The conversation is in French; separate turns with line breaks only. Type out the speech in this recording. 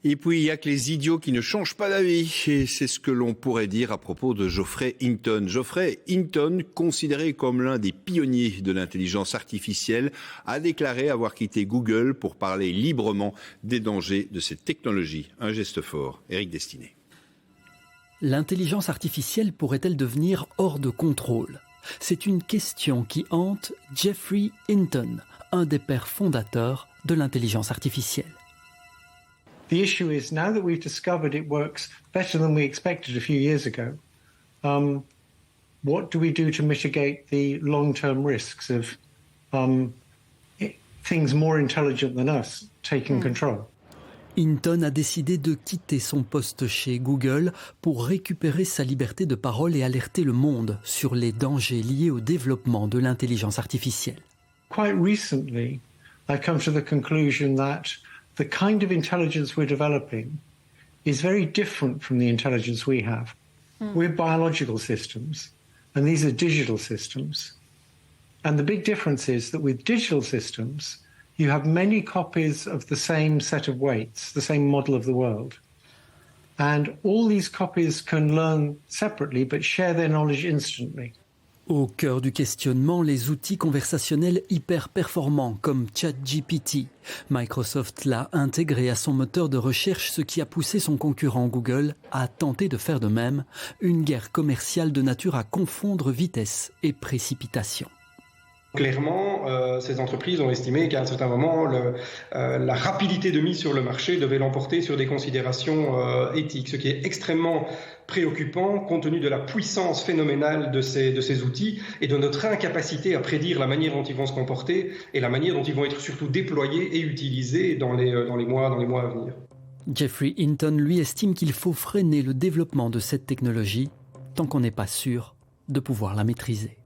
Et puis, il n'y a que les idiots qui ne changent pas d'avis. Et c'est ce que l'on pourrait dire à propos de Geoffrey Hinton. Geoffrey Hinton, considéré comme l'un des pionniers de l'intelligence artificielle, a déclaré avoir quitté Google pour parler librement des dangers de cette technologie. Un geste fort. Éric Destiné.
L'intelligence artificielle pourrait-elle devenir hors de contrôle ? C'est une question qui hante Geoffrey Hinton, un des pères fondateurs de l'intelligence artificielle.
The issue is now that we've discovered it works better than we expected a few years ago, what do we do to mitigate the long-term risks of things more intelligent than us taking control?
Hinton a décidé de quitter son poste chez Google pour récupérer sa liberté de parole et alerter le monde sur les dangers liés au développement de l'intelligence artificielle.
Quite recently, I've come to the conclusion that the kind of intelligence we're developing is very different from the intelligence we have. We're biological systems, and these are digital systems. And the big difference is that with digital systems, you have many copies of the same set of weights, the same model of the world. And all these copies can learn separately but share their knowledge instantly.
Au cœur du questionnement, les outils conversationnels hyper performants comme ChatGPT. Microsoft l'a intégré à son moteur de recherche, ce qui a poussé son concurrent Google à tenter de faire de même, une guerre commerciale de nature à confondre vitesse et précipitation.
Clairement, ces entreprises ont estimé qu'à un certain moment, la rapidité de mise sur le marché devait l'emporter sur des considérations éthiques, ce qui est extrêmement préoccupant compte tenu de la puissance phénoménale de ces outils et de notre incapacité à prédire la manière dont ils vont se comporter et la manière dont ils vont être surtout déployés et utilisés dans les mois à venir.
Geoffrey Hinton, lui, estime qu'il faut freiner le développement de cette technologie tant qu'on n'est pas sûr de pouvoir la maîtriser.